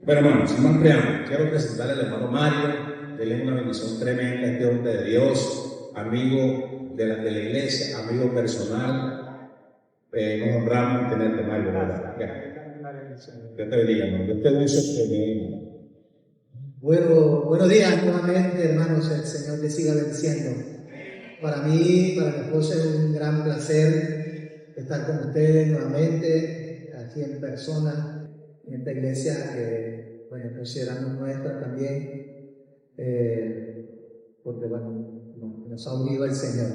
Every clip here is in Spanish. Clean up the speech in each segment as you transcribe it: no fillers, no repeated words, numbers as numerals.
Bueno, hermanos, sin más preámbulo, quiero presentarle al hermano Mario. Él es una bendición tremenda, este hombre de Dios, amigo de la iglesia, amigo personal. Nos honramos en tenerte, Mario, ¿verdad? Dios te bendiga, hermano. Dios te bendiga. Buenos días nuevamente, hermanos. El Señor les siga bendiciendo. Para mí, para mi esposa, es un gran placer estar con ustedes nuevamente, aquí en persona, en esta iglesia que consideramos nuestra también, porque nos ha unido el Señor.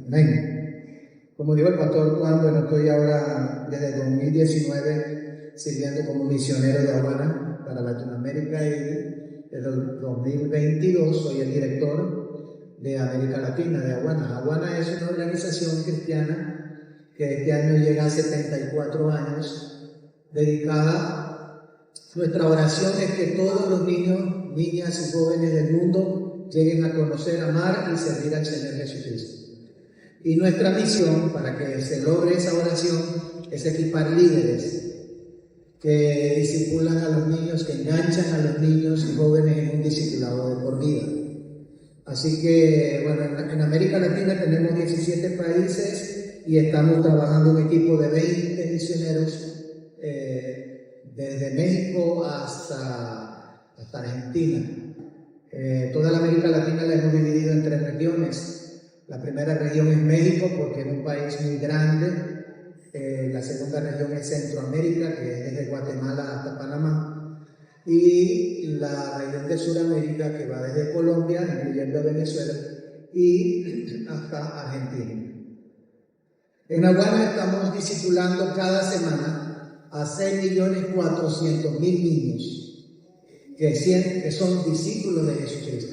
Amén. Como dijo el pastor Juan, estoy ahora desde 2019 sirviendo como misionero de Aguana para Latinoamérica, y desde el 2022 soy el director de América Latina, de Aguana. Aguana es una organización cristiana que este año llega a 74 años, dedicada. Nuestra oración es que todos los niños, niñas y jóvenes del mundo lleguen a conocer, amar y servir al Señor Jesucristo. Y nuestra misión, para que se logre esa oración, es equipar líderes que discipulan a los niños, que enganchan a los niños y jóvenes en un discipulado de por vida. Así que, en América Latina tenemos 17 países y estamos trabajando un equipo de 20 misioneros desde México hasta Argentina. Toda la América Latina la hemos dividido en 3 regiones. La primera región es México, porque es un país muy grande. La segunda región es Centroamérica, que es desde Guatemala hasta Panamá. Y la región de Sudamérica, que va desde Colombia, incluyendo Venezuela, y hasta Argentina. En Aguana estamos discipulando cada semana a 6.400.000 niños que son discípulos de Jesucristo.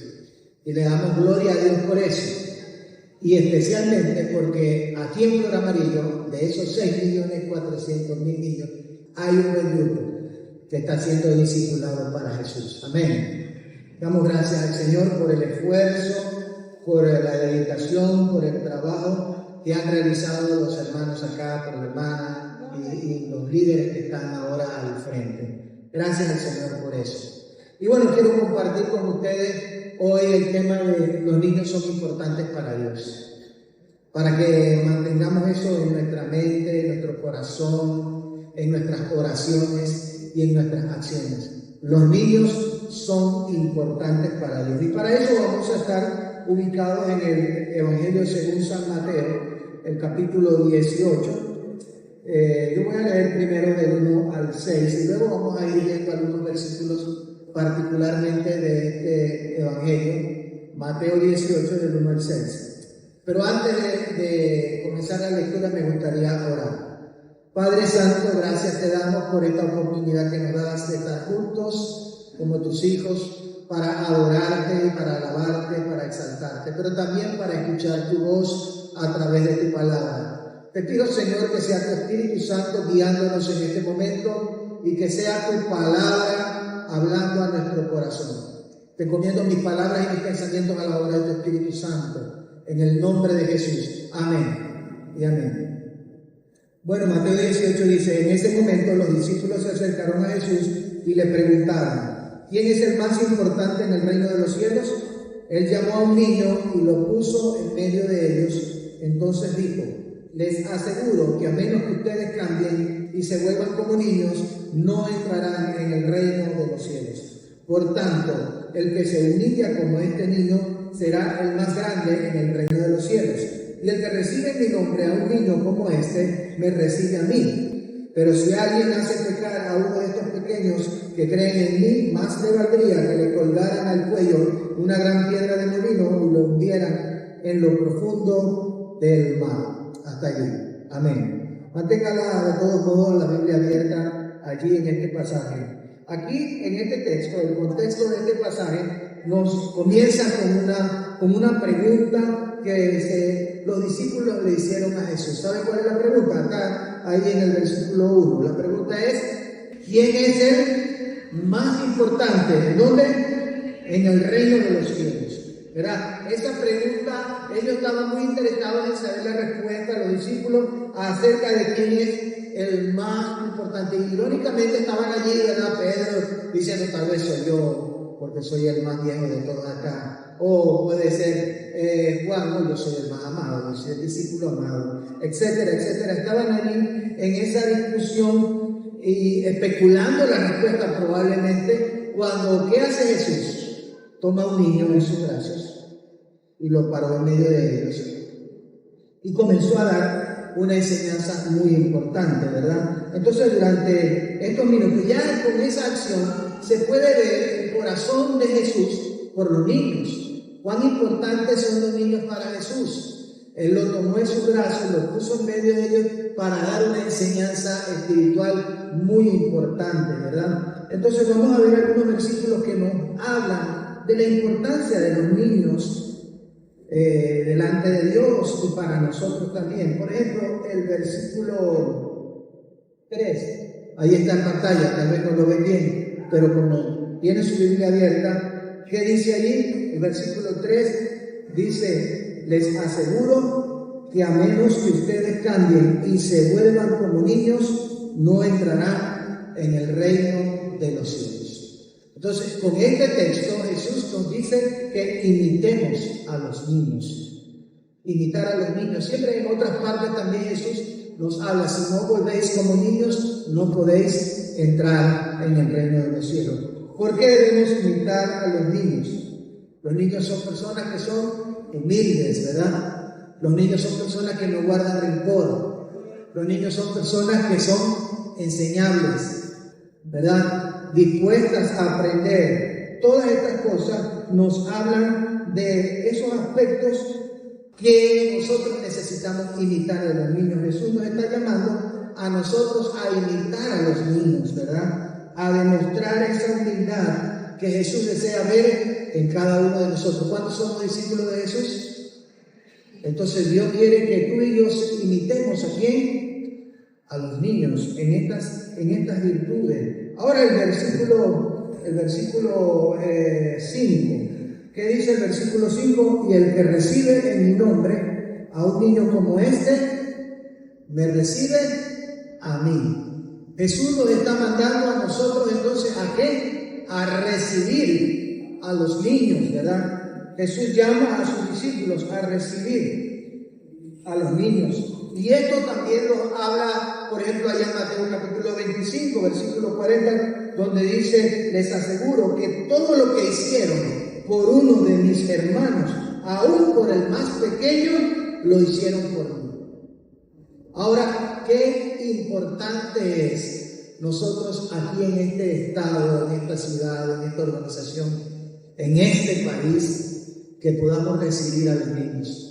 Y le damos gloria a Dios por eso. Y especialmente porque aquí en Flor Amarillo, de esos 6.400.000 niños, hay un buen grupo que está siendo discipulado para Jesús. Amén. Damos gracias al Señor por el esfuerzo, por la dedicación, por el trabajo que han realizado los hermanos acá, por la hermana y los líderes que están ahora al frente. Gracias al Señor por eso. Y quiero compartir con ustedes hoy el tema de los niños son importantes para Dios. Para que mantengamos eso en nuestra mente, en nuestro corazón, en nuestras oraciones y en nuestras acciones. Los niños son importantes para Dios. Y para eso vamos a estar ubicados en el Evangelio según San Mateo, el capítulo 18. Yo voy a leer primero del 1 al 6 y luego vamos a ir viendo algunos versículos particularmente de este Evangelio, Mateo 18, del 1 al 6. Pero antes de comenzar la lectura me gustaría orar. Padre Santo, gracias te damos por esta oportunidad que nos das de estar juntos como tus hijos para adorarte y para alabarte, para exaltarte, pero también para escuchar tu voz a través de tu palabra. Te pido, Señor, que sea tu Espíritu Santo guiándonos en este momento y que sea tu palabra hablando a nuestro corazón. Te encomiendo mis palabras y mis pensamientos a la obra de tu Espíritu Santo, en el nombre de Jesús. Amén y amén. Mateo 18 dice: en ese momento los discípulos se acercaron a Jesús y le preguntaron: ¿quién es el más importante en el reino de los cielos? Él llamó a un niño y lo puso en medio de ellos. Entonces dijo: les aseguro que a menos que ustedes cambien y se vuelvan como niños, no entrarán en el reino de los cielos. Por tanto, el que se humilla como este niño será el más grande en el reino de los cielos. Y el que recibe en mi nombre a un niño como este, me recibe a mí. Pero si alguien hace pecar a uno de estos pequeños que creen en mí, más le valdría que le colgaran al cuello una gran piedra de molino y lo hundieran en lo profundo del mar. Hasta allí. Amén. Manténgala de todos modos la Biblia abierta allí en este pasaje. Aquí en este texto, el contexto de este pasaje nos comienza con una pregunta que los discípulos le hicieron a Jesús. ¿Saben cuál es la pregunta? Acá, ahí en el versículo 1. La pregunta es: ¿quién es el más importante? ¿En dónde? En el reino de los cielos. ¿verdad? Esa pregunta, ellos estaban muy interesados en saber la respuesta a los discípulos acerca de quién es el más importante. Y irónicamente estaban allí, ¿verdad? Pedro diciendo, tal vez soy yo, porque soy el más viejo de todos acá. O puede ser Juan, no, yo soy el más amado, yo soy el discípulo amado, etcétera, etcétera. Estaban allí en esa discusión y especulando la respuesta probablemente, cuando ¿qué hace Jesús? Toma un niño en sus brazos y lo paró en medio de ellos y comenzó a dar una enseñanza muy importante, ¿verdad? Entonces, durante estos minutos, ya con esa acción, se puede ver el corazón de Jesús por los niños. Cuán importantes son los niños para Jesús. Él lo tomó en sus brazos, lo puso en medio de ellos para dar una enseñanza espiritual muy importante, ¿verdad? Entonces, vamos a ver algunos versículos que nos hablan de la importancia de los niños delante de Dios y para nosotros también. Por ejemplo, el versículo 3, ahí está en pantalla, tal vez no lo ven bien, pero como tiene su Biblia abierta, ¿qué dice allí? El versículo 3 dice, les aseguro que a menos que ustedes cambien y se vuelvan como niños, no entrarán en el reino de los cielos. Entonces, con este texto Jesús nos dice que imitemos a los niños. Imitar a los niños. Siempre en otras partes también Jesús nos habla, si no volvéis como niños, no podéis entrar en el reino de los cielos. ¿Por qué debemos imitar a los niños? Los niños son personas que son humildes, ¿verdad? Los niños son personas que no guardan rencor. Los niños son personas que son enseñables, ¿verdad? Dispuestas a aprender. Todas estas cosas nos hablan de esos aspectos que nosotros necesitamos imitar de los niños. Jesús nos está llamando a nosotros a imitar a los niños, ¿verdad? A demostrar esa humildad que Jesús desea ver en cada uno de nosotros. ¿Cuántos somos discípulos de Jesús? Entonces Dios quiere que tú y yo imitemos ¿a quién? A los niños en estas virtudes. Ahora el versículo 5. ¿Qué dice el versículo 5? Y el que recibe en mi nombre a un niño como este, me recibe a mí. Jesús nos está mandando a nosotros entonces ¿a qué? A recibir a los niños, ¿verdad? Jesús llama a sus discípulos a recibir a los niños. Y esto también nos habla, por ejemplo, allá en Mateo capítulo 25, versículo 40, donde dice, les aseguro que todo lo que hicieron por uno de mis hermanos, aún por el más pequeño, lo hicieron por mí. Ahora, qué importante es nosotros aquí en este estado, en esta ciudad, en esta organización, en este país, que podamos recibir a los niños.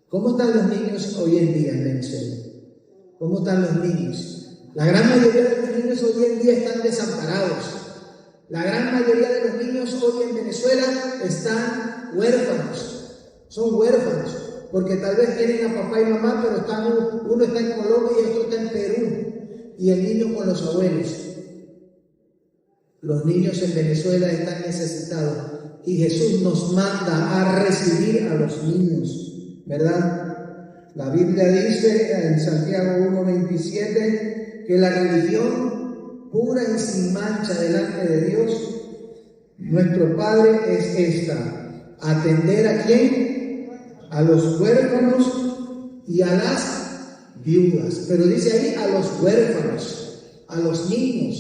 ¿Cómo están los niños hoy en día en Venezuela? ¿Cómo están los niños? La gran mayoría de los niños hoy en día están desamparados. La gran mayoría de los niños hoy en Venezuela están huérfanos. Son huérfanos, porque tal vez tienen a papá y mamá, pero uno está en Colombia y otro está en Perú. Y el niño con los abuelos. Los niños en Venezuela están necesitados. Y Jesús nos manda a recibir a los niños, ¿verdad? La Biblia dice en Santiago 1:27 que la religión pura y sin mancha delante de Dios, nuestro Padre, es esta: atender ¿a quién? A los huérfanos y a las viudas. Pero dice ahí a los huérfanos, a los niños.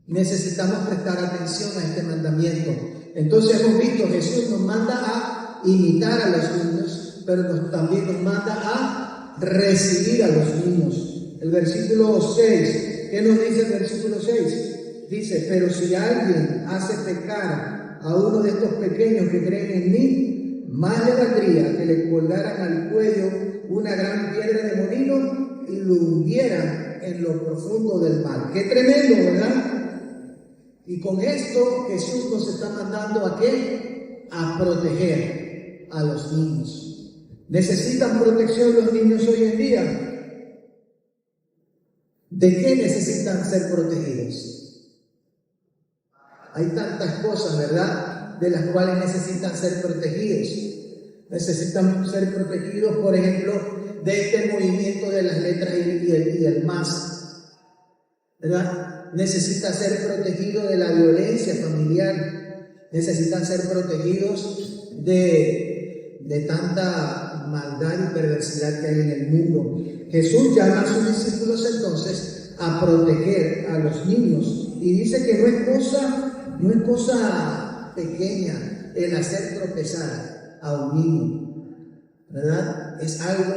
Necesitamos prestar atención a este mandamiento. Entonces hemos visto, Jesús nos manda a imitar a los niños, pero también nos manda a recibir a los niños. El versículo 6, ¿qué nos dice el versículo 6? Dice, pero si alguien hace pecar a uno de estos pequeños que creen en mí, más le valdría que le colgaran al cuello una gran piedra de molino y lo hundieran en lo profundo del mar. ¡Qué tremendo!, ¿verdad? Y con esto Jesús nos está mandando ¿a qué? A proteger a los niños. ¿Necesitan protección los niños hoy en día? ¿De qué necesitan ser protegidos? Hay tantas cosas, ¿verdad? de las cuales necesitan ser protegidos. Necesitan ser protegidos, por ejemplo, de este movimiento de las letras y el más, ¿verdad? Necesitan ser protegidos de la violencia familiar, necesitan ser protegidos de tanta maldad y perversidad que hay en el mundo. Jesús llama a sus discípulos entonces a proteger a los niños y dice que no es cosa pequeña el hacer tropezar a un niño, ¿verdad? Es algo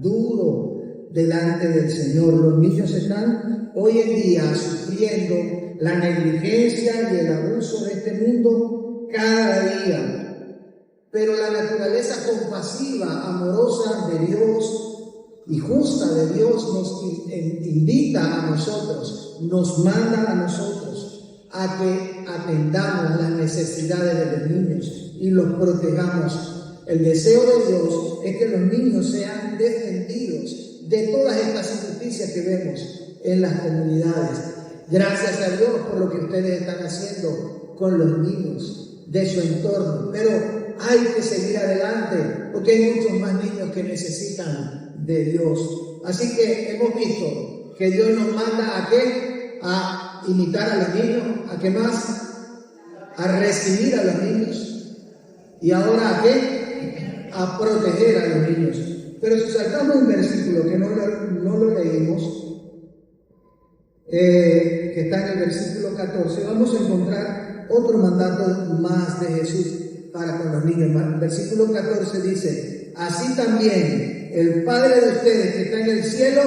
duro delante del Señor. Los niños están hoy en día sufriendo la negligencia y el abuso de este mundo cada día. Pero la naturaleza compasiva, amorosa de Dios y justa de Dios nos invita a nosotros, nos manda a nosotros a que atendamos las necesidades de los niños y los protejamos. El deseo de Dios es que los niños sean defendidos de todas estas injusticias que vemos en las comunidades. Gracias a Dios por lo que ustedes están haciendo con los niños de su entorno, pero hay que seguir adelante porque hay muchos más niños que necesitan de Dios. Así que hemos visto que Dios nos manda ¿a qué? A imitar a los niños. ¿A qué más? A recibir a los niños. Y ahora ¿a qué? A proteger a los niños. Pero si sacamos un versículo que no lo leímos, que está en el versículo 14, vamos a encontrar otro mandato más de Jesús para con los niños. El versículo 14 dice: así también el Padre de ustedes que está en el cielo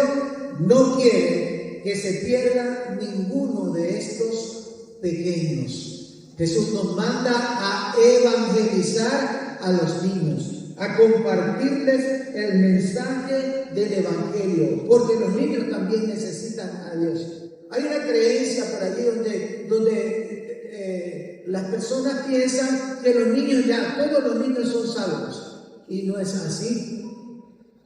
no quiere que se pierda ninguno de estos pequeños. Jesús nos manda a evangelizar a los niños, a compartirles el mensaje del evangelio, porque los niños también necesitan a Dios. Hay una creencia por allí donde las personas piensan que los niños todos los niños son salvos, y no es así.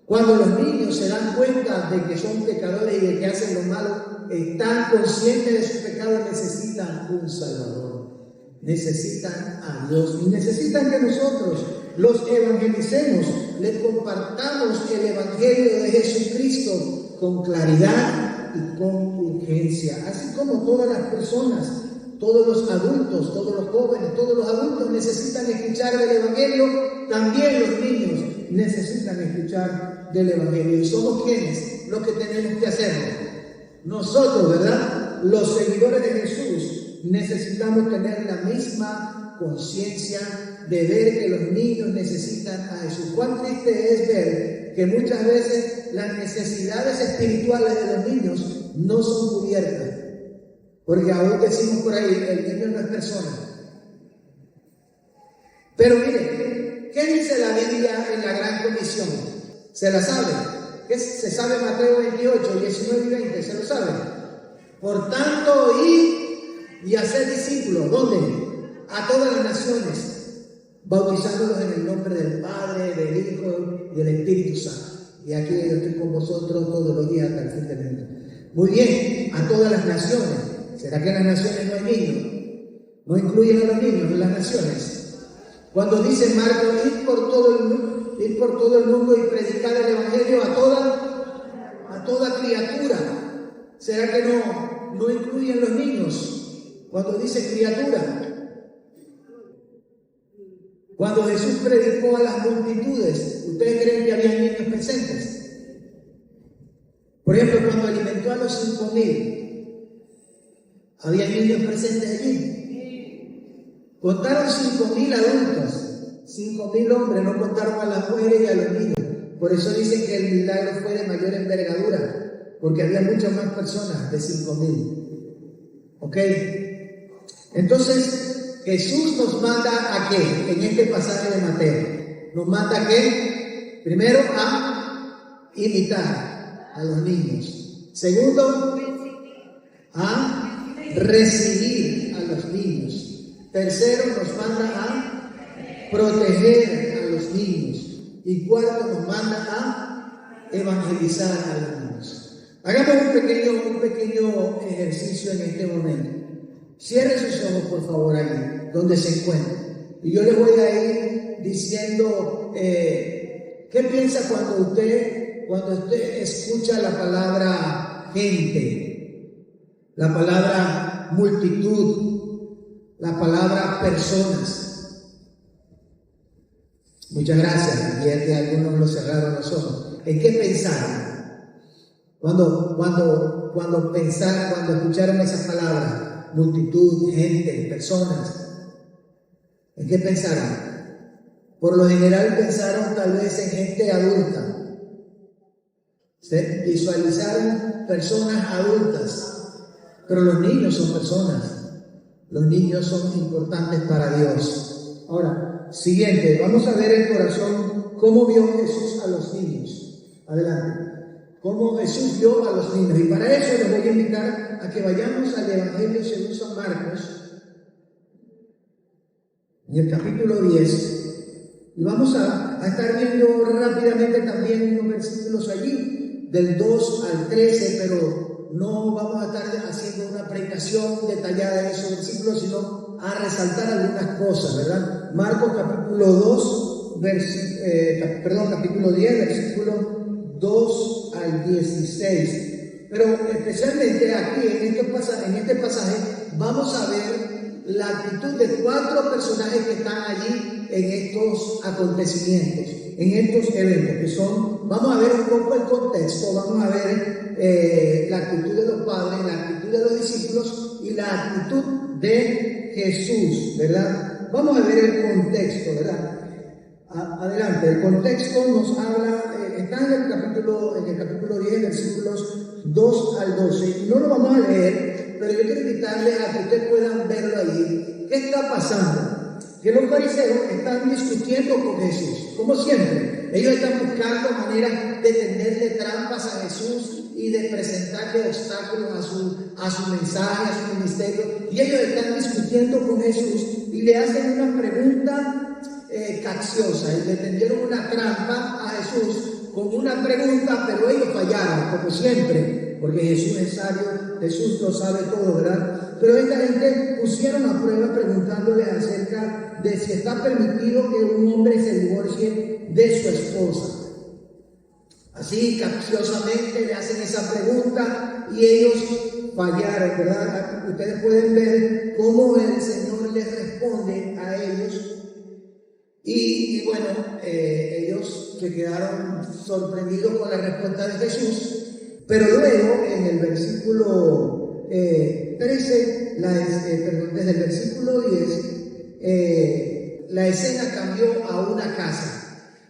Cuando los niños se dan cuenta de que son pecadores y de que hacen lo malo, están conscientes de su pecado, necesitan un Salvador, necesitan a Dios y necesitan que nosotros los evangelicemos, les compartamos el evangelio de Jesucristo con claridad y con urgencia, así como todas las personas. Todos los adultos, todos los jóvenes, todos los adultos necesitan escuchar del evangelio, también los niños necesitan escuchar del evangelio. ¿Y somos quienes? Los que tenemos que hacerlo. Nosotros, ¿verdad? Los seguidores de Jesús necesitamos tener la misma conciencia de ver que los niños necesitan a Jesús. Cuán triste es ver que muchas veces las necesidades espirituales de los niños no son cubiertas. Porque aún decimos por ahí, el niño no es persona. Pero mire, ¿qué dice la Biblia en la Gran Comisión? ¿Se la sabe? Se sabe Mateo 28, 19 y 20, ¿se lo sabe? Por tanto, id y hacer discípulos. ¿Dónde? A todas las naciones, bautizándolos en el nombre del Padre, del Hijo y del Espíritu Santo. Y aquí yo estoy con vosotros todos los días hasta el fin del mundo. Muy bien, a todas las naciones. ¿Será que en las naciones no hay niños? ¿No incluyen a los niños en las naciones? Cuando dice Marcos, ir por todo el mundo y predicar el evangelio a toda criatura. ¿Será que no incluyen los niños? Cuando dice criatura. Cuando Jesús predicó a las multitudes, ¿ustedes creen que había niños presentes? Por ejemplo, cuando alimentó a los 5,000, ¿había niños presentes allí? Contaron 5,000 adultos, 5,000 hombres, no contaron a las mujeres y a los niños. Por eso dicen que el milagro fue de mayor envergadura, porque había muchas más personas de 5,000. ¿Ok? Entonces, Jesús nos manda ¿a qué? En este pasaje de Mateo. Nos manda ¿a qué? Primero, a imitar a los niños. Segundo, a recibir a los niños. Tercero, nos manda a proteger a los niños. Y cuarto, nos manda a evangelizar a los niños. Hagamos un pequeño ejercicio en este momento. Cierre sus ojos, por favor, ahí donde se encuentra. Y yo le voy a ir diciendo, ¿qué piensa cuando usted escucha la palabra gente, la palabra multitud, la palabra personas? Muchas gracias. Y es que algunos lo cerraron los ojos. ¿En qué pensaron? Cuando escucharon esas palabras, multitud, gente, personas, ¿en qué pensaron? Por lo general pensaron tal vez en gente adulta. Se visualizaron personas adultas, pero los niños son personas. Los niños son importantes para Dios. Ahora, siguiente, vamos a ver el corazón, cómo vio Jesús a los niños. Adelante. Cómo Jesús vio a los niños. Y para eso les voy a invitar a que vayamos al Evangelio según San Marcos, en el capítulo 10. Y vamos a estar viendo rápidamente también unos versículos allí, del 2 al 13, pero no vamos a estar haciendo una predicación detallada de esos versículos, sino a resaltar algunas cosas, ¿verdad? Marcos capítulo 2, capítulo 10, versículo 2 al 16. Pero especialmente aquí, en este pasaje, vamos a ver la actitud de 4 personajes que están allí en estos acontecimientos, en estos eventos, que son, vamos a ver un poco el contexto, vamos a ver la actitud de los padres, la actitud de los discípulos y la actitud de Jesús, ¿verdad? Vamos a ver el contexto, ¿verdad? Adelante, el contexto nos habla, está en el capítulo 10, versículos 2 al 12, y no lo vamos a leer, pero yo quiero invitarles a que ustedes puedan verlo ahí. ¿Qué está pasando? Que los fariseos están discutiendo con Jesús, como siempre. Ellos están buscando maneras de tenderle trampas a Jesús y de presentarle obstáculos a su mensaje, a su ministerio. Y ellos están discutiendo con Jesús y le hacen una pregunta capciosa, y le tendieron una trampa a Jesús con una pregunta, pero ellos fallaron, como siempre, porque Jesús es sabio, Jesús lo sabe todo, ¿verdad? Pero esta gente pusieron a prueba preguntándole acerca de si está permitido que un hombre se divorcie de su esposa. Así capciosamente le hacen esa pregunta y ellos fallaron, ¿verdad? Ustedes pueden ver cómo el Señor les responde a ellos. Y bueno, ellos se quedaron sorprendidos con la respuesta de Jesús, pero luego en el versículo 13, desde el versículo 10, la escena cambió a una casa.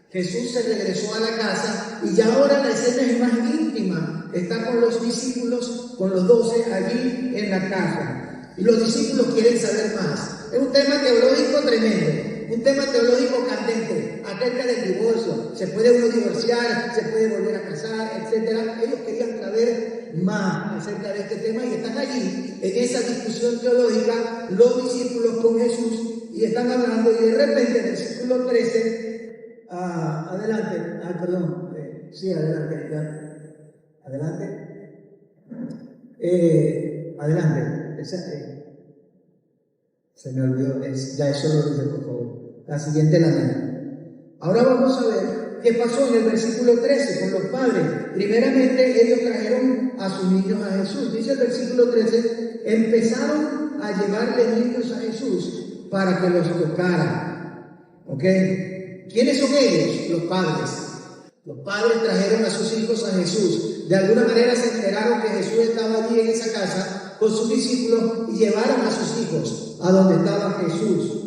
Jesús se regresó a la casa y ya ahora la escena es más íntima. Está con los discípulos, con los 12 allí en la casa. Y los discípulos quieren saber más. Es un tema teológico tremendo, un tema teológico candente, acerca del divorcio. ¿Se puede uno divorciar? ¿Se puede volver a casar? Etcétera. Ellos querían saber más acerca de este tema y están allí en esa discusión teológica los discípulos con Jesús y están hablando, y de repente en el versículo 13, adelante, se me olvidó, ya eso lo dice, por favor. La siguiente la mía. Ahora vamos a ver qué pasó en el versículo 13 con los padres. Primeramente, ellos trajeron a sus niños a Jesús. Dice el versículo 13, empezaron a llevarle niños a Jesús para que los tocara. ¿Ok? ¿Quiénes son ellos? Los padres. Los padres trajeron a sus hijos a Jesús. De alguna manera se enteraron que Jesús estaba allí en esa casa con sus discípulos y llevaron a sus hijos a donde estaba Jesús,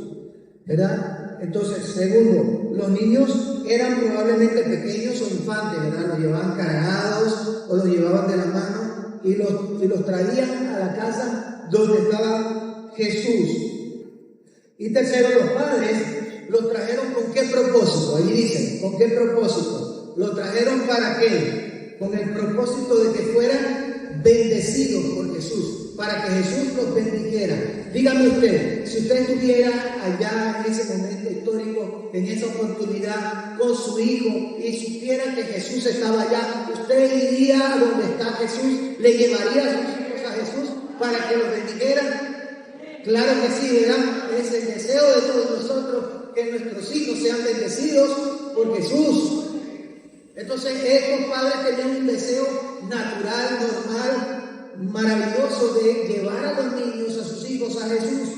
¿verdad? Entonces, segundo, los niños eran probablemente pequeños o infantes, ¿verdad? Los llevaban cargados o los llevaban de la mano y los traían a la casa donde estaba Jesús. Y tercero, los padres los trajeron ¿con qué propósito? Ahí dicen, ¿con qué propósito? ¿Lo trajeron para qué? Con el propósito de que fueran bendecidos por Jesús, para que Jesús los bendijera. Dígame usted, si usted estuviera allá en ese momento histórico, en esa oportunidad con su hijo y supiera que Jesús estaba allá, ¿usted iría a donde está Jesús? ¿Le llevaría a sus hijos a Jesús para que los bendijera? Claro que sí, ¿verdad? Es el deseo de todos nosotros que nuestros hijos sean bendecidos por Jesús. Entonces, estos padres tenían un deseo natural, normal, maravilloso de llevar a los niños, a sus hijos, a Jesús.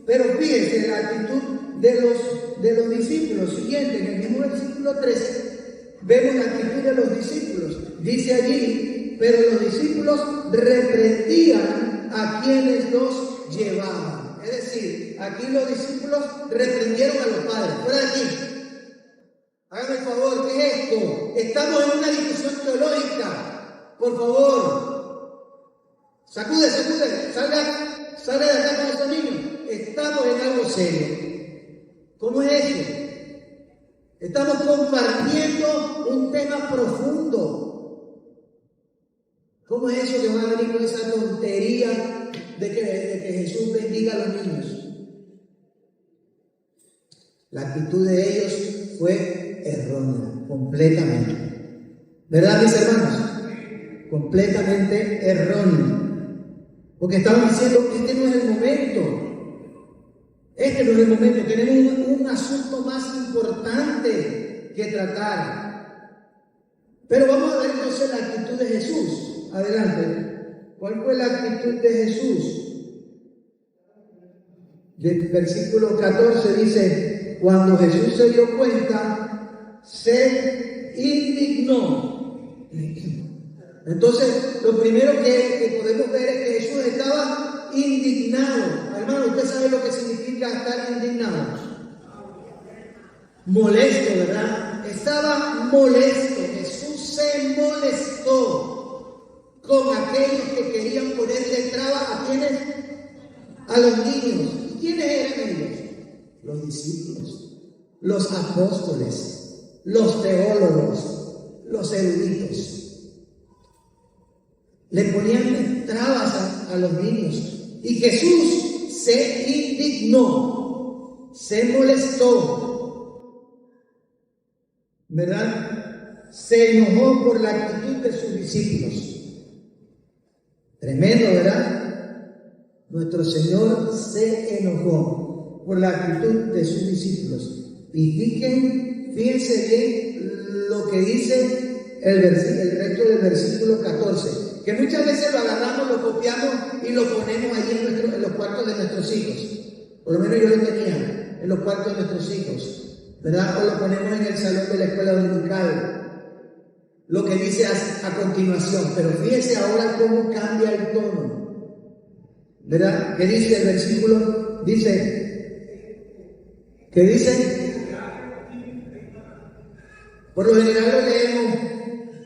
Pero fíjense la actitud de los discípulos. Siguiente, en el mismo versículo 13, vemos la actitud de los discípulos. Dice allí, pero los discípulos reprendían a quienes los llevaban. Es decir, aquí los discípulos reprendieron a los padres. Fuera de aquí. Háganme el favor, ¿qué es esto? Estamos en una discusión teológica. Por favor. Sacude, salga de acá con esos niños. Estamos en algo serio. ¿Cómo es eso? Estamos compartiendo un tema profundo. ¿Cómo es eso que van a venir con esa tontería de que Jesús bendiga a los niños? La actitud de ellos fue errónea, completamente. ¿Verdad, mis hermanos? Completamente errónea. Porque estaban diciendo que este no es el momento. Este no es el momento. Tenemos un asunto más importante que tratar. Pero vamos a ver entonces la actitud de Jesús. Adelante. ¿Cuál fue la actitud de Jesús? Del versículo 14 dice, cuando Jesús se dio cuenta, se indignó. Entonces, lo primero que podemos ver es que Jesús estaba indignado. Hermano, ¿usted sabe lo que significa estar indignado? Molesto, ¿verdad? Estaba molesto. Jesús se molestó con aquellos que querían ponerle trabas a quienes, a los niños. ¿Y quiénes eran ellos? Los discípulos, los apóstoles, los teólogos, los eruditos. Le ponían trabas a los niños. Y Jesús se indignó, se molestó, ¿verdad? Se enojó por la actitud de sus discípulos. Tremendo, ¿verdad? Nuestro Señor se enojó por la actitud de sus discípulos. Y fíjense bien lo que dice el resto del versículo 14. Que muchas veces lo agarramos, lo copiamos y lo ponemos allí en los cuartos de nuestros hijos. Por lo menos yo lo tenía en los cuartos de nuestros hijos, ¿verdad? O lo ponemos en el salón de la escuela dominical. Lo que dice a continuación. Pero fíjese ahora cómo cambia el tono, ¿verdad? ¿Qué dice el versículo? ¿Qué dice? Por lo general lo leemos.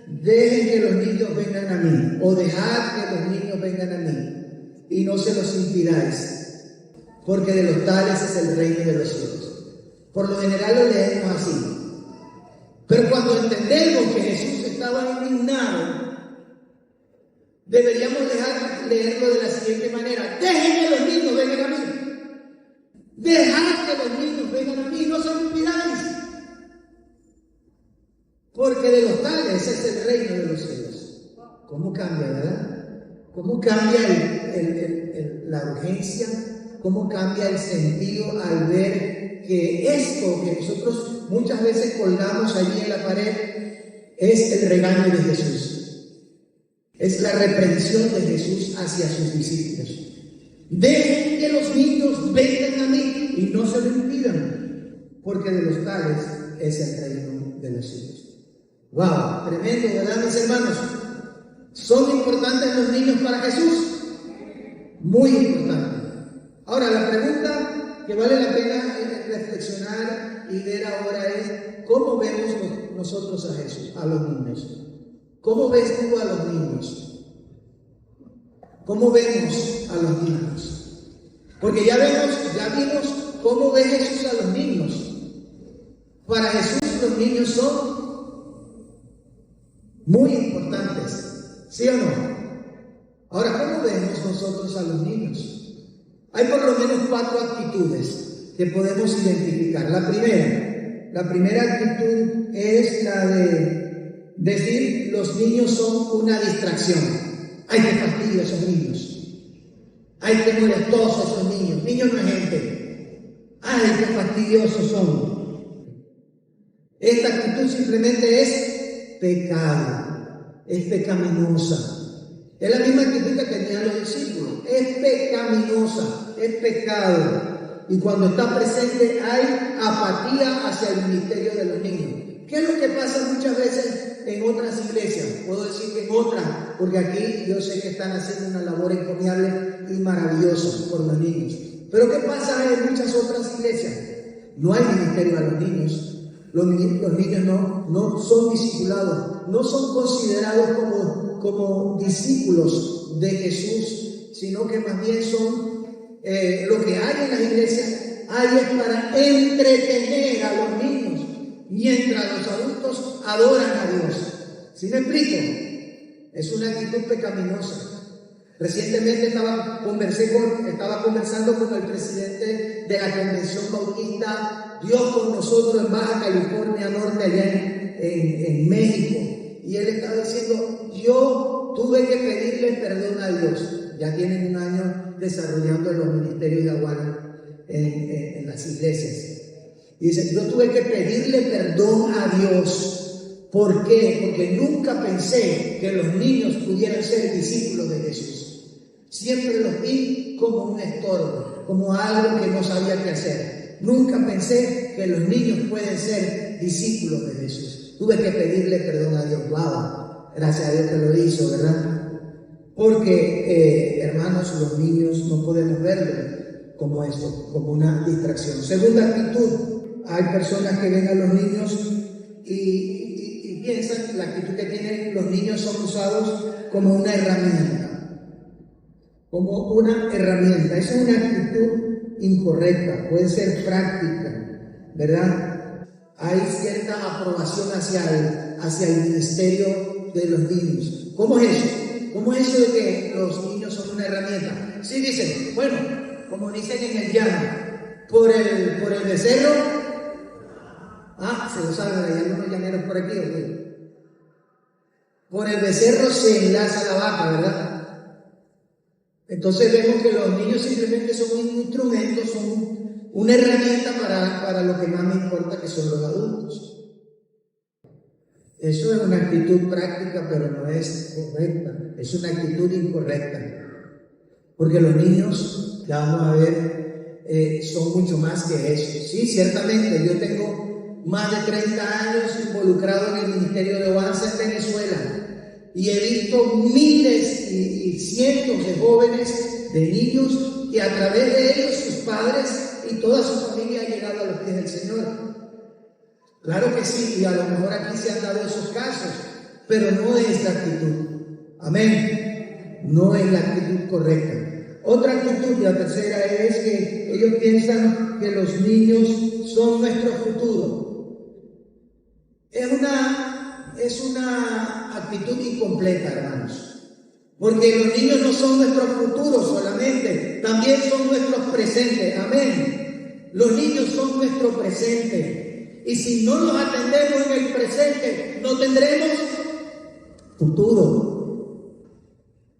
Dejen que los niños vengan a mí, o dejad que los niños vengan a mí, y no se los impidáis, porque de los tales es el reino de los cielos. Por lo general lo leemos así. Pero cuando entendemos que Jesús estaba indignado, deberíamos leerlo de la siguiente manera: dejen que los niños vengan a mí, dejad que los niños vengan a mí, no se los impidáis. Porque de los tales es el reino de los cielos. ¿Cómo cambia, verdad? ¿Cómo cambia la urgencia? ¿Cómo cambia el sentido al ver que esto que nosotros muchas veces colgamos allí en la pared es el regaño de Jesús? Es la reprensión de Jesús hacia sus discípulos. Dejen que los niños vengan a mí y no se lo impidan, porque de los tales es el reino de los cielos. ¡Wow! Tremendo, ¿verdad, mis hermanos? ¿Son importantes los niños para Jesús? Muy importantes. Ahora, la pregunta que vale la pena reflexionar y ver ahora es: ¿cómo vemos nosotros a Jesús, a los niños? ¿Cómo ves tú a los niños? ¿Cómo vemos a los niños? Porque ya vimos cómo ve Jesús a los niños. Para Jesús los niños son muy importantes, ¿sí o no? Ahora, ¿cómo vemos nosotros a los niños? Hay por lo menos 4 actitudes que podemos identificar. La primera actitud es la de decir: los niños son una distracción. ¡Ay, qué fastidio esos niños! Ay, qué molestosos son niños. Niños no es gente. Ay, qué fastidiosos son. Esta actitud simplemente es pecado. Es pecaminosa. Es la misma actitud que tenían los discípulos. Es pecaminosa. Es pecado. Y cuando está presente hay apatía hacia el ministerio de los niños. ¿Qué es lo que pasa muchas veces en otras iglesias? Puedo decir que en otras, porque aquí yo sé que están haciendo una labor encomiable y maravillosa por los niños. Pero ¿qué pasa en muchas otras iglesias? No hay ministerio a los niños. Los niños no son discipulados, no son considerados como discípulos de Jesús, sino que más bien son lo que hay en las iglesias, hay es para entretener a los niños, mientras los adultos adoran a Dios. ¿Sí me explico? Es una actitud pecaminosa. Recientemente estaba conversando con el presidente de la Convención Bautista Dios con nosotros en Baja California Norte, allá en México. Y él estaba diciendo, yo tuve que pedirle perdón a Dios. Ya tienen un año desarrollando los ministerios de Aguana en las iglesias. Y dice, yo tuve que pedirle perdón a Dios. ¿Por qué? Porque nunca pensé que los niños pudieran ser discípulos de Jesús. Siempre los vi como un estorbo, como algo que no sabía qué hacer. Nunca pensé que los niños pueden ser discípulos de Jesús. Tuve que pedirle perdón a Dios. Wow, gracias a Dios que lo hizo, ¿verdad? Porque, hermanos, los niños no podemos verlo como esto, como una distracción. Segunda actitud, hay personas que ven a los niños y piensan que la actitud que tienen los niños son usados como una herramienta. Como una herramienta. Esa es una actitud incorrecta, puede ser práctica, ¿verdad? Hay cierta aprobación hacia el ministerio de los niños. ¿Cómo es eso? ¿Cómo es eso de que los niños son una herramienta? Sí dicen, bueno, como dicen en el llano, por el becerro, se lo saben, hay algunos llaneros por aquí, ¿ok? Por el becerro se enlaza la vaca, ¿verdad? Entonces vemos que los niños simplemente son un instrumento, son una herramienta para lo que más me importa, que son los adultos. Eso es una actitud práctica, pero no es correcta. Es una actitud incorrecta. Porque los niños, ya vamos a ver, son mucho más que eso. Sí, ciertamente, yo tengo más de 30 años involucrado en el Ministerio de Obanza en Venezuela. Y he visto miles y cientos de jóvenes, de niños, que a través de ellos sus padres y toda su familia han llegado a los pies del Señor. Claro que sí, y a lo mejor aquí se han dado esos casos, pero no es la actitud. Amén. No es la actitud correcta. Otra actitud, la tercera, es que ellos piensan que los niños son nuestro futuro. Es una actitud incompleta, hermanos. Porque los niños no son nuestros futuros solamente, también son nuestros presentes. Amén. Los niños son nuestro presente. Y si no los atendemos en el presente, no tendremos futuro.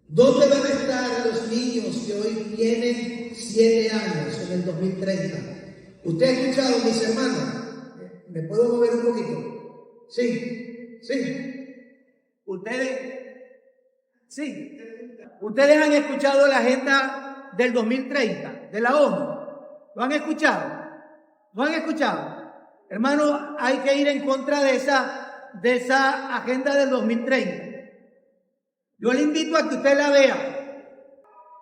¿Dónde van a estar los niños que hoy tienen 7 años en el 2030? ¿Usted ha escuchado, mis hermanos? ¿Me puedo mover un poquito? Sí. Ustedes han escuchado la agenda del 2030 de la ONU. ¿Lo han escuchado? Hermano, hay que ir en contra de esa agenda del 2030. Yo le invito a que usted la vea.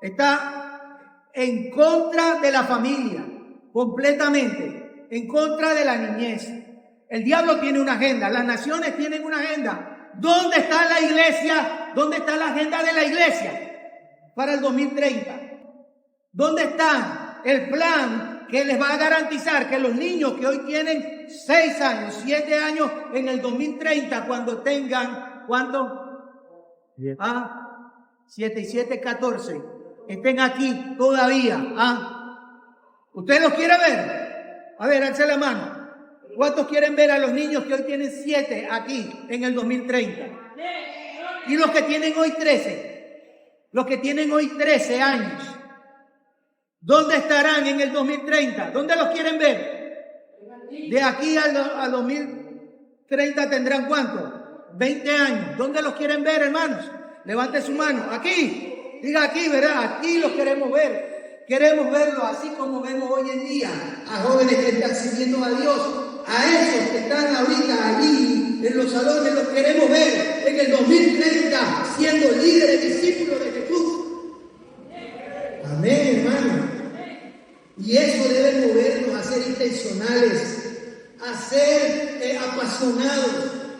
Está en contra de la familia, completamente, en contra de la niñez. El diablo tiene una agenda, las naciones tienen una agenda. ¿Dónde está la iglesia? ¿Dónde está la agenda de la iglesia para el 2030? ¿Dónde está el plan que les va a garantizar que los niños que hoy tienen 6 años, 7 años, en el 2030, cuando tengan, ¿cuánto? 7 y 7, 14, estén aquí todavía? ¿Usted los quiere ver? A ver, alce la mano. ¿Cuántos quieren ver a los niños que hoy tienen 7 aquí en el 2030? Y los que tienen hoy 13. Los que tienen hoy 13 años. ¿Dónde estarán en el 2030? ¿Dónde los quieren ver? De aquí al 2030 tendrán ¿cuánto? 20 años. ¿Dónde los quieren ver, hermanos? Levante su mano. Aquí. Diga aquí, ¿verdad? Aquí los queremos ver. Queremos verlos así como vemos hoy en día a jóvenes que están sirviendo a Dios. A esos que están ahorita allí en los salones los queremos ver en el 2030 siendo líderes, discípulos de Jesús. Amén, hermano. Y eso debe movernos a ser intencionales, a ser apasionados,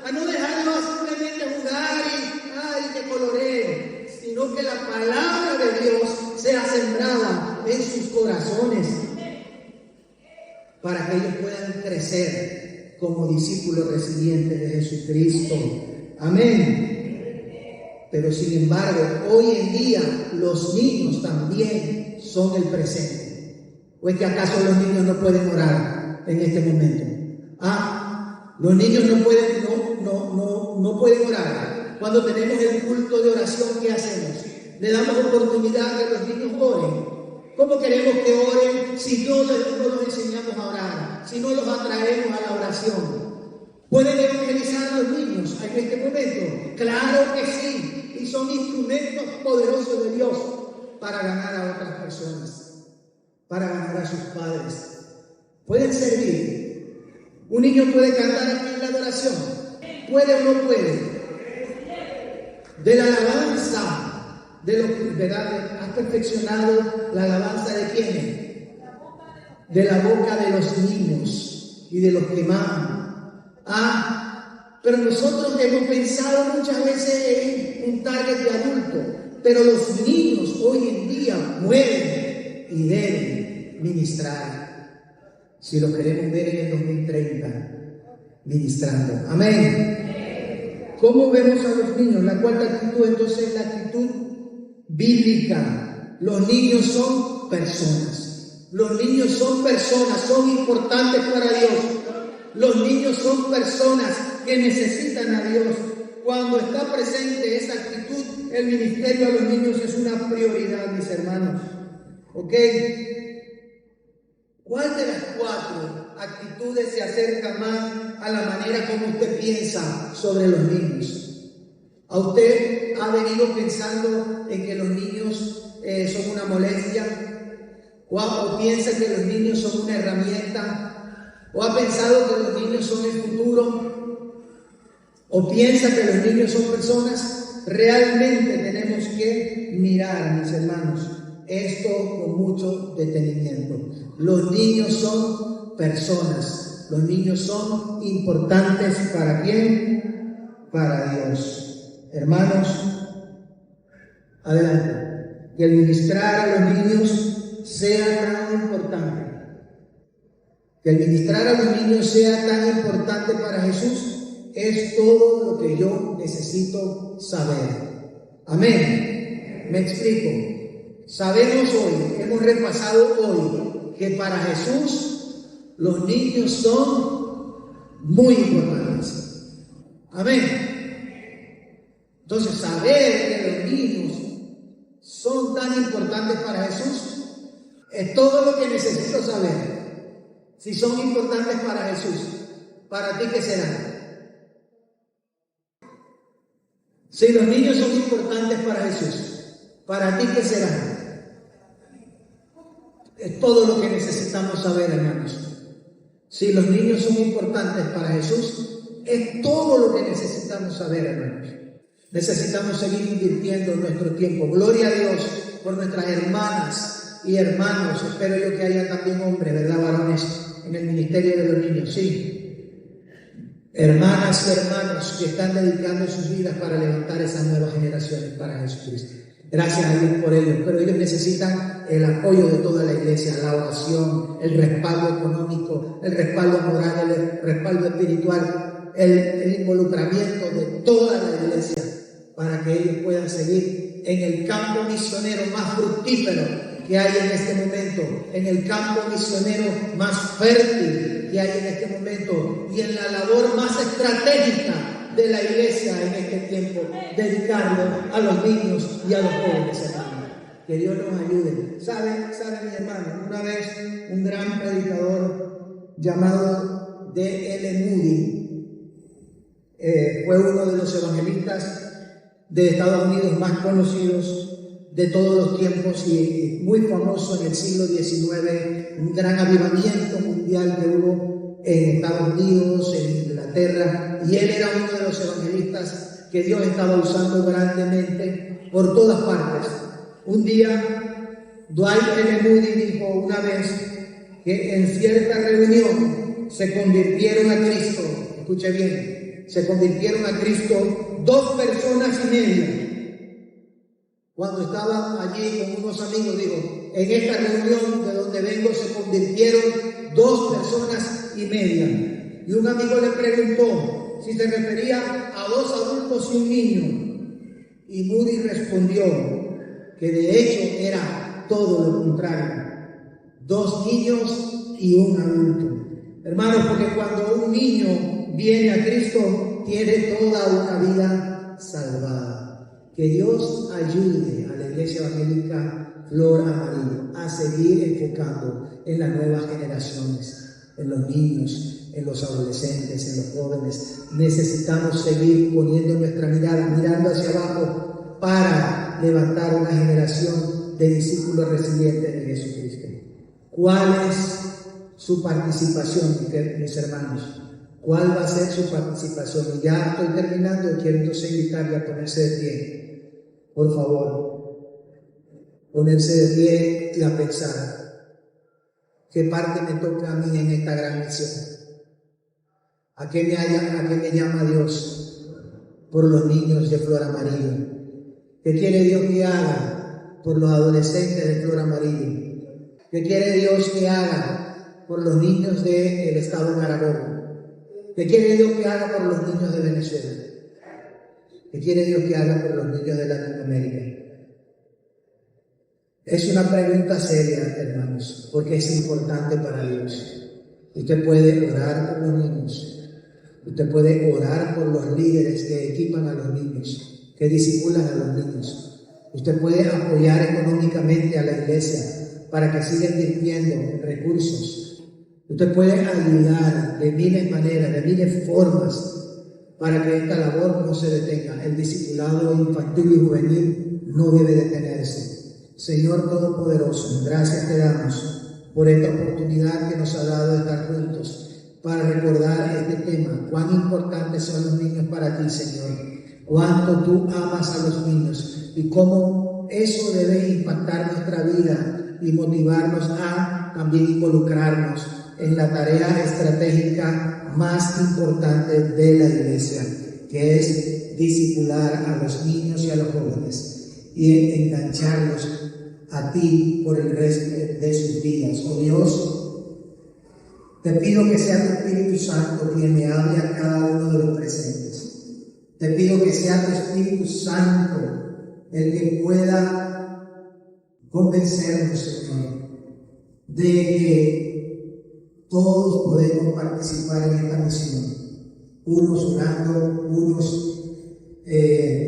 a no dejarnos simplemente jugar y que coloreen, sino que la palabra de Dios sea sembrada en sus corazones para que ellos puedan crecer como discípulos residentes de Jesucristo. Amén. Pero sin embargo, hoy en día los niños también son el presente. ¿O es que acaso los niños no pueden orar en este momento? Los niños no pueden orar. Cuando tenemos el culto de oración, ¿qué hacemos? Le damos oportunidad a que los niños oren. ¿Cómo queremos que oren si no los enseñamos a orar? Si no los atraemos a la oración. ¿Pueden evangelizar a los niños en este momento? Claro que sí. Y son instrumentos poderosos de Dios para ganar a otras personas, para ganar a sus padres. Pueden servir. Un niño puede cantar aquí en la adoración. ¿Puede o no puede? De la alabanza de los, ¿verdad? ¿Has perfeccionado la alabanza de quién? De la boca de los niños y de los que maman. Pero nosotros hemos pensado muchas veces en un target de adulto, pero los niños hoy en día pueden y deben ministrar. Si lo queremos ver en el 2030, ministrando. Amén. ¿Cómo vemos a los niños? La cuarta actitud, entonces, es la actitud bíblica. Los niños son personas. Los niños son personas, son importantes para Dios. Los niños son personas que necesitan a Dios. Cuando está presente esa actitud, el ministerio a los niños es una prioridad, mis hermanos. ¿Ok? ¿Cuál de las cuatro actitudes se acerca más a la manera como usted piensa sobre los niños? ¿A usted ha venido pensando en que los niños son una molestia? ¿O piensa que los niños son una herramienta? ¿O ha pensado que los niños son el futuro? ¿O piensa que los niños son personas? Realmente tenemos que mirar, mis hermanos, esto con mucho detenimiento. Los niños son personas. Los niños son importantes. ¿Para quién? Para Dios. Hermanos, adelante. Que el ministrar a los niños sea tan importante. Que el ministrar a los niños sea tan importante para Jesús es todo lo que yo necesito saber. Amén. Me explico. Sabemos hoy, hemos repasado hoy, que para Jesús los niños son muy importantes. Amén. Entonces, saber que los niños son tan importantes para Jesús es todo lo que necesito saber. Si son importantes para Jesús, ¿para ti qué serán? Si los niños son importantes para Jesús, ¿para ti qué serán? Es todo lo que necesitamos saber, hermanos. Si los niños son importantes para Jesús, es todo lo que necesitamos saber, hermanos. Necesitamos seguir invirtiendo nuestro tiempo. Gloria a Dios por nuestras hermanas y hermanos. Espero yo que haya también hombres, ¿verdad, varones? En el ministerio de los niños, sí. Hermanas y hermanos que están dedicando sus vidas para levantar esas nuevas generaciones para Jesucristo. Gracias a Dios por ellos, pero ellos necesitan el apoyo de toda la iglesia, la oración, el respaldo económico, el respaldo moral, el respaldo espiritual, el involucramiento de toda la iglesia para que ellos puedan seguir en el campo misionero más fructífero que hay en este momento, en el campo misionero más fértil que hay en este momento y en la labor más estratégica de la iglesia en este tiempo, dedicarlo a los niños y a los jóvenes, hermanos. Que Dios nos ayude. ¿Sabe mi hermano? Una vez un gran predicador llamado D.L. Moody fue uno de los evangelistas de Estados Unidos más conocidos de todos los tiempos y muy famoso en el siglo XIX, un gran avivamiento mundial que hubo en Estados Unidos, en Inglaterra, y él era uno de los evangelistas que Dios estaba usando grandemente por todas partes. Un día, Dwight L. Moody dijo una vez que en cierta reunión se convirtieron a Cristo, escuche bien, se convirtieron a Cristo 2 personas y media. Cuando estaba allí con unos amigos, digo, en esta reunión de donde vengo se convirtieron 2 personas y media. Y un amigo le preguntó si se refería a 2 adultos y un niño. Y Moody respondió que de hecho era todo lo contrario. 2 niños y un adulto. Hermanos, porque cuando un niño viene a Cristo, tiene toda una vida salvada. Que Dios ayude a la Iglesia Evangélica Flor Amarillo a seguir enfocando en las nuevas generaciones, en los niños, en los adolescentes, en los jóvenes. Necesitamos seguir poniendo nuestra mirada, mirando hacia abajo para levantar una generación de discípulos resilientes de Jesucristo. ¿Cuál es su participación, mis hermanos? ¿Cuál va a ser su participación? Y ya estoy terminando y quiero entonces invitarle a ponerse de pie. Por favor, ponerse de pie y a pensar qué parte me toca a mí en esta gran misión. ¿A qué me llama Dios por los niños de Flor Amarillo? ¿Qué quiere Dios que haga por los adolescentes de Flor Amarillo? ¿Qué quiere Dios que haga por los niños del estado de Carabobo? ¿Qué quiere Dios que haga por los niños de Venezuela? ¿Qué quiere Dios que haga por los niños de Latinoamérica? Es una pregunta seria, hermanos, porque es importante para Dios. Usted puede orar por los niños. Usted puede orar por los líderes que equipan a los niños, que discipulan a los niños. Usted puede apoyar económicamente a la iglesia para que siga invirtiendo recursos. Usted puede ayudar de miles maneras, de miles formas, para que esta labor no se detenga. El discipulado infantil y juvenil no debe detenerse. Señor Todopoderoso, gracias te damos por esta oportunidad que nos ha dado de estar juntos para recordar este tema. Cuán importantes son los niños para ti, Señor. Cuánto tú amas a los niños y cómo eso debe impactar nuestra vida y motivarnos a también involucrarnos en la tarea estratégica más importante de la iglesia, que es discipular a los niños y a los jóvenes y engancharlos a ti por el resto de sus vidas. Oh Dios, te pido que sea tu Espíritu Santo quien me hable a cada uno de los presentes. Te pido que sea tu Espíritu Santo el que pueda convencernos, Señor, de que todos podemos participar en esta misión, unos orando, unos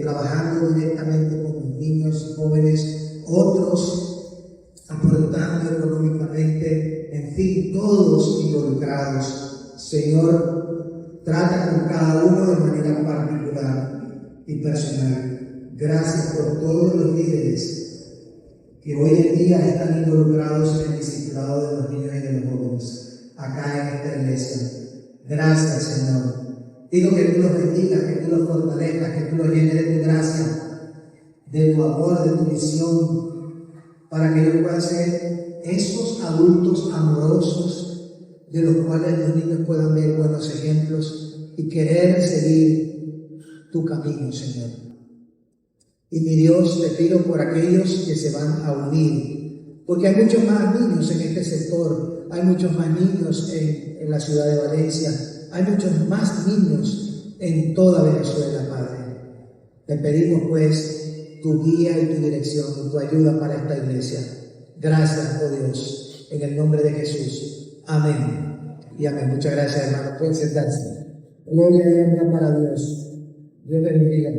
trabajando directamente con los niños, jóvenes, otros aportando económicamente, en fin, todos involucrados. Señor, trata con cada uno de manera particular y personal. Gracias por todos los líderes que hoy en día están involucrados en el discipulado de los niños y de los jóvenes acá en esta iglesia. Gracias, Señor. Pido que tú los bendigas, que tú los fortalezcas, que tú los llenes de tu gracia, de tu amor, de tu visión, para que ellos puedan ser esos adultos amorosos de los cuales los niños puedan ver buenos ejemplos y querer seguir tu camino, Señor. Y mi Dios, te pido por aquellos que se van a unir, porque hay muchos más niños en este sector. Hay muchos más niños en la ciudad de Valencia. Hay muchos más niños en toda Venezuela, Padre. Te pedimos, pues, tu guía y tu dirección y tu ayuda para esta iglesia. Gracias, oh Dios, en el nombre de Jesús. Amén. Y amén. Muchas gracias, hermano. Pueden sentarse. Gloria y honra para Dios. Dios les bendiga.